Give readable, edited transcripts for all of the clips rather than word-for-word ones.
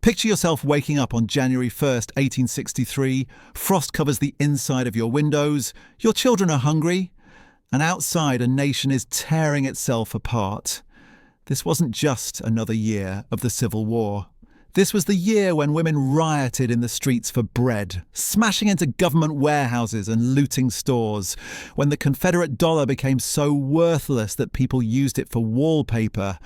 Picture yourself waking up on January 1st, 1863, frost covers the inside of your windows, your children are hungry, and outside a nation is tearing itself apart. This wasn't just another year of the Civil War. This was the year when women rioted in the streets for bread, smashing into government warehouses and looting stores, when the Confederate dollar became so worthless that people used it for wallpaper,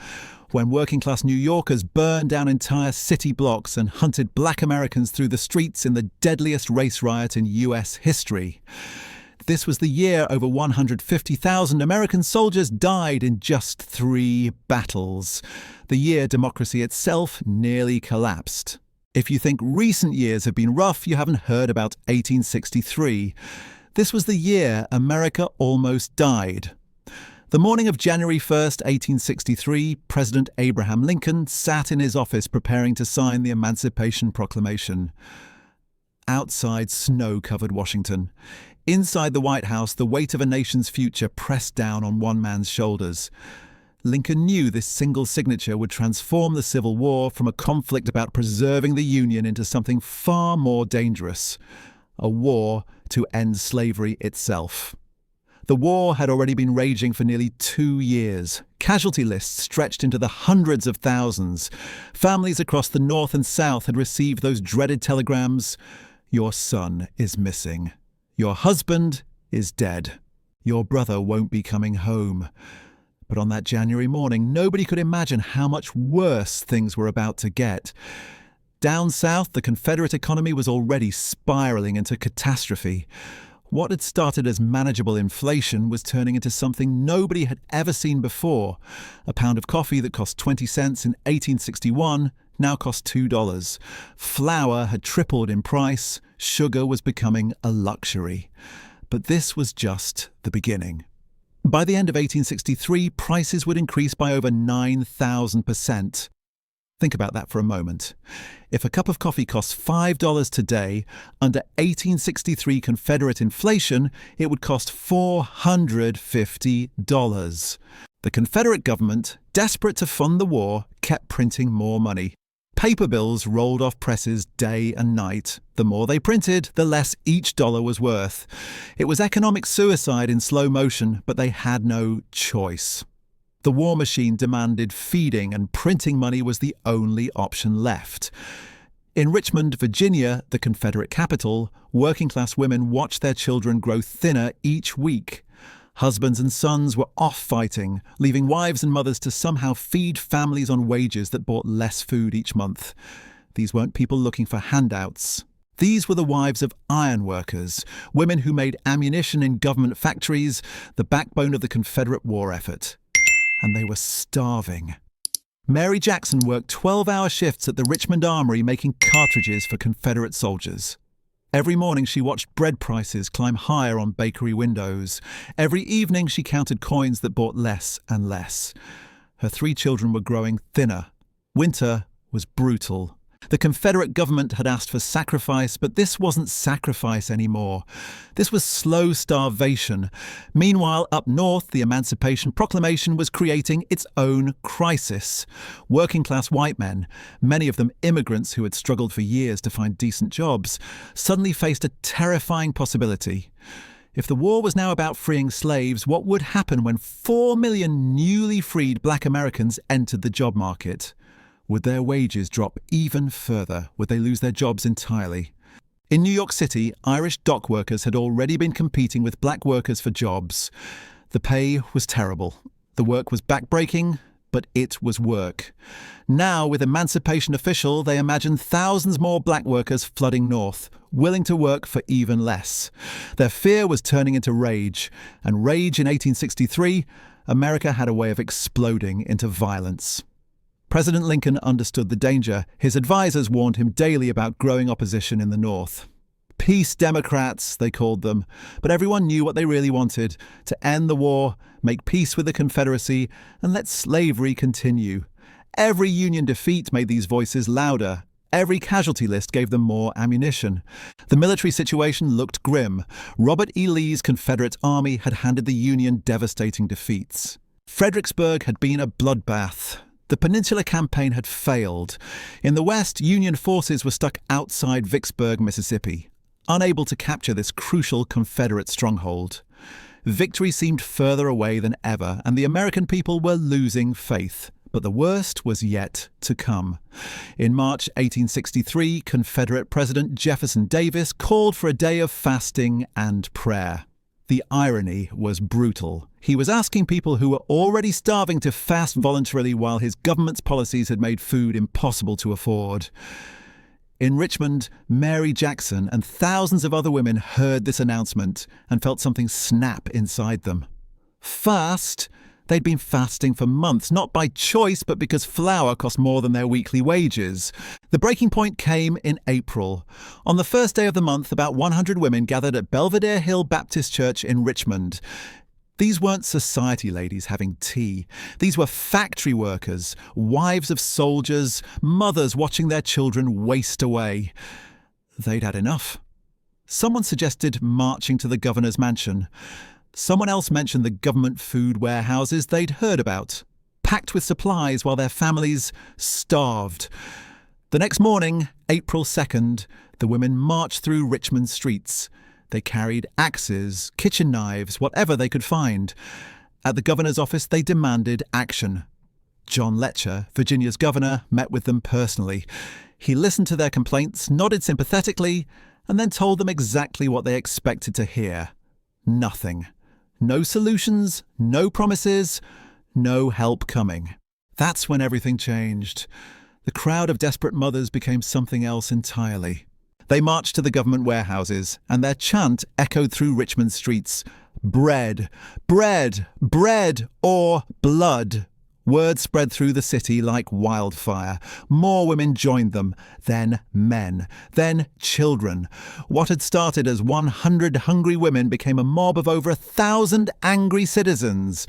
when working-class New Yorkers burned down entire city blocks and hunted black Americans through the streets in the deadliest race riot in US history. This was the year over 150,000 American soldiers died in just 3 battles. The year democracy itself nearly collapsed. If you think recent years have been rough, you haven't heard about 1863. This was the year America almost died. The morning of January 1st, 1863, President Abraham Lincoln sat in his office preparing to sign the Emancipation Proclamation. Outside, snow-covered Washington. Inside the White House, the weight of a nation's future pressed down on one man's shoulders. Lincoln knew this single signature would transform the Civil War from a conflict about preserving the Union into something far more dangerous, a war to end slavery itself. The war had already been raging for nearly 2 years. Casualty lists stretched into the hundreds of thousands. Families across the North and South had received those dreaded telegrams, "Your son is missing. Your husband is dead. Your brother won't be coming home." But on that January morning, nobody could imagine how much worse things were about to get. Down south, the Confederate economy was already spiraling into catastrophe. What had started as manageable inflation was turning into something nobody had ever seen before. A pound of coffee that cost 20 cents in 1861 now cost $2. Flour had tripled in price. Sugar was becoming a luxury. But this was just the beginning. By the end of 1863, prices would increase by over 9,000%. Think about that for a moment. If a cup of coffee costs $5 today, under 1863 Confederate inflation, it would cost $450. The Confederate government, desperate to fund the war, kept printing more money. Paper bills rolled off presses day and night. The more they printed, the less each dollar was worth. It was economic suicide in slow motion, but they had no choice. The war machine demanded feeding, and printing money was the only option left. In Richmond, Virginia, the Confederate capital, working-class women watched their children grow thinner each week. Husbands and sons were off fighting, leaving wives and mothers to somehow feed families on wages that bought less food each month. These weren't people looking for handouts. These were the wives of iron workers, women who made ammunition in government factories, the backbone of the Confederate war effort. And they were starving. Mary Jackson worked 12-hour shifts at the Richmond Armory making cartridges for Confederate soldiers. Every morning she watched bread prices climb higher on bakery windows. Every evening she counted coins that bought less and less. Her 3 children were growing thinner. Winter was brutal. The Confederate government had asked for sacrifice, but this wasn't sacrifice anymore. This was slow starvation. Meanwhile, up north, the Emancipation Proclamation was creating its own crisis. Working-class white men, many of them immigrants who had struggled for years to find decent jobs, suddenly faced a terrifying possibility. If the war was now about freeing slaves, what would happen when 4 million newly freed black Americans entered the job market? Would their wages drop even further? Would they lose their jobs entirely? In New York City, Irish dock workers had already been competing with black workers for jobs. The pay was terrible. The work was backbreaking, but it was work. Now, with emancipation official, they imagined thousands more black workers flooding north, willing to work for even less. Their fear was turning into rage, and rage in 1863, America had a way of exploding into violence. President Lincoln understood the danger. His advisors warned him daily about growing opposition in the North. Peace Democrats, they called them, but everyone knew what they really wanted: to end the war, make peace with the Confederacy, and let slavery continue. Every Union defeat made these voices louder. Every casualty list gave them more ammunition. The military situation looked grim. Robert E. Lee's Confederate Army had handed the Union devastating defeats. Fredericksburg had been a bloodbath. The Peninsula Campaign had failed. In the West, Union forces were stuck outside Vicksburg, Mississippi, unable to capture this crucial Confederate stronghold. Victory seemed further away than ever, and the American people were losing faith. But the worst was yet to come. In March 1863, Confederate President Jefferson Davis called for a day of fasting and prayer. The irony was brutal. He was asking people who were already starving to fast voluntarily while his government's policies had made food impossible to afford. In Richmond, Mary Jackson and thousands of other women heard this announcement and felt something snap inside them. Fast? They'd been fasting for months, not by choice, but because flour cost more than their weekly wages. The breaking point came in April. On the first day of the month, about 100 women gathered at Belvedere Hill Baptist Church in Richmond. These weren't society ladies having tea. These were factory workers, wives of soldiers, mothers watching their children waste away. They'd had enough. Someone suggested marching to the governor's mansion. Someone else mentioned the government food warehouses they'd heard about, packed with supplies while their families starved. The next morning, April 2nd, the women marched through Richmond streets. They carried axes, kitchen knives, whatever they could find. At the governor's office, they demanded action. John Letcher, Virginia's governor, met with them personally. He listened to their complaints, nodded sympathetically, and then told them exactly what they expected to hear. Nothing. No solutions, no promises, no help coming. That's when everything changed. The crowd of desperate mothers became something else entirely. They marched to the government warehouses, and their chant echoed through Richmond streets. Bread, bread, bread, or blood. Word spread through the city like wildfire. More women joined them, then men, then children. What had started as 100 hungry women became a mob of over 1,000 angry citizens.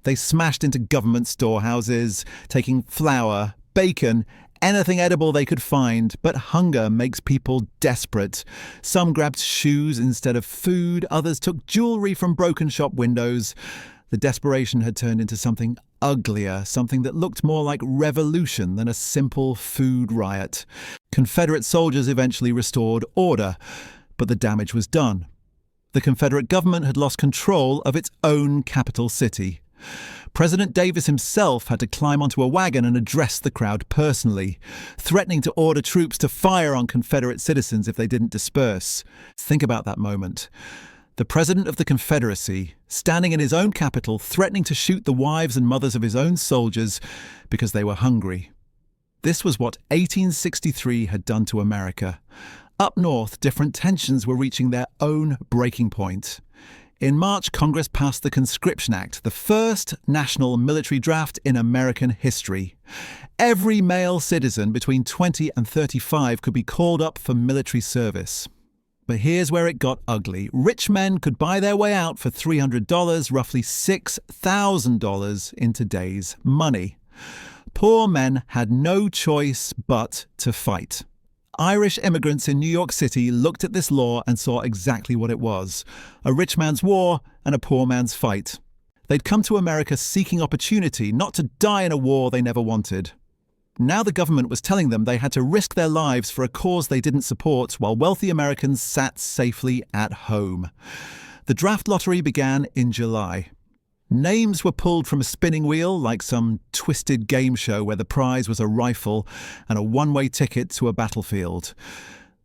They smashed into government storehouses, taking flour, bacon, anything edible they could find, but hunger makes people desperate. Some grabbed shoes instead of food, others took jewellery from broken shop windows. The desperation had turned into something uglier, something that looked more like revolution than a simple food riot. Confederate soldiers eventually restored order, but the damage was done. The Confederate government had lost control of its own capital city. President Davis himself had to climb onto a wagon and address the crowd personally, threatening to order troops to fire on Confederate citizens if they didn't disperse. Think about that moment. The President of the Confederacy, standing in his own capital, threatening to shoot the wives and mothers of his own soldiers because they were hungry. This was what 1863 had done to America. Up north, different tensions were reaching their own breaking point. In March, Congress passed the Conscription Act, the first national military draft in American history. Every male citizen between 20 and 35 could be called up for military service. But here's where it got ugly. Rich men could buy their way out for $300, roughly $6,000 in today's money. Poor men had no choice but to fight. Irish immigrants in New York City looked at this law and saw exactly what it was: a rich man's war and a poor man's fight. They'd come to America seeking opportunity, not to die in a war they never wanted. Now the government was telling them they had to risk their lives for a cause they didn't support, while wealthy Americans sat safely at home. The draft lottery began in July. Names were pulled from a spinning wheel like some twisted game show where the prize was a rifle and a one-way ticket to a battlefield.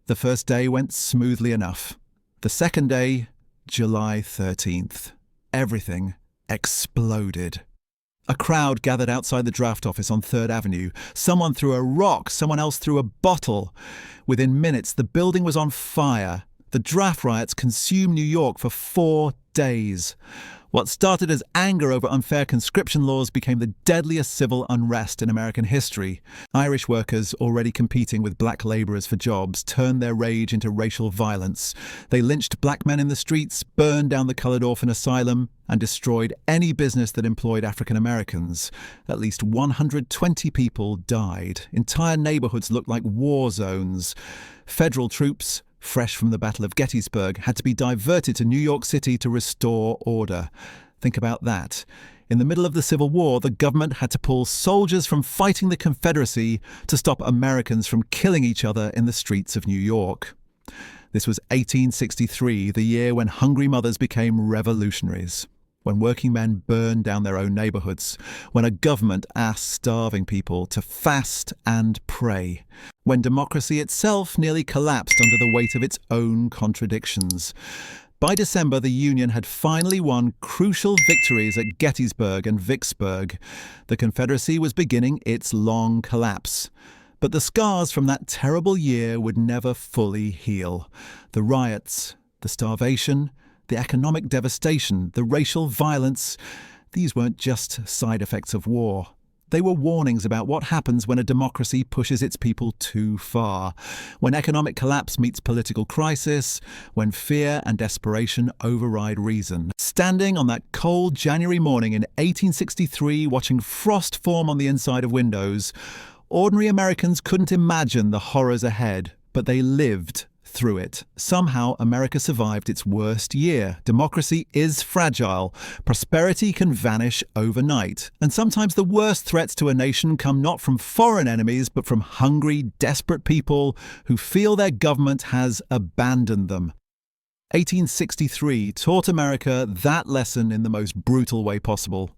The first day went smoothly enough. The second day, July 13th. Everything exploded. A crowd gathered outside the draft office on 3rd Avenue. Someone threw a rock, someone else threw a bottle. Within minutes, the building was on fire. The draft riots consumed New York for 4 days. What started as anger over unfair conscription laws became the deadliest civil unrest in American history. Irish workers, already competing with black labourers for jobs, turned their rage into racial violence. They lynched black men in the streets, burned down the coloured orphan asylum, and destroyed any business that employed African Americans. At least 120 people died. Entire neighbourhoods looked like war zones. Federal troops, fresh from the Battle of Gettysburg, had to be diverted to New York City to restore order. Think about that. In the middle of the Civil War, the government had to pull soldiers from fighting the Confederacy to stop Americans from killing each other in the streets of New York. This was 1863, the year when hungry mothers became revolutionaries, when working men burned down their own neighborhoods, when a government asked starving people to fast and pray, when democracy itself nearly collapsed under the weight of its own contradictions. By December, the Union had finally won crucial victories at Gettysburg and Vicksburg. The Confederacy was beginning its long collapse. But the scars from that terrible year would never fully heal. The riots, the starvation, the economic devastation, the racial violence, these weren't just side effects of war. They were warnings about what happens when a democracy pushes its people too far, when economic collapse meets political crisis, when fear and desperation override reason. Standing on that cold January morning in 1863, watching frost form on the inside of windows, ordinary Americans couldn't imagine the horrors ahead, but they lived through it. Somehow, America survived its worst year. Democracy is fragile. Prosperity can vanish overnight. And sometimes the worst threats to a nation come not from foreign enemies, but from hungry, desperate people who feel their government has abandoned them. 1863 taught America that lesson in the most brutal way possible.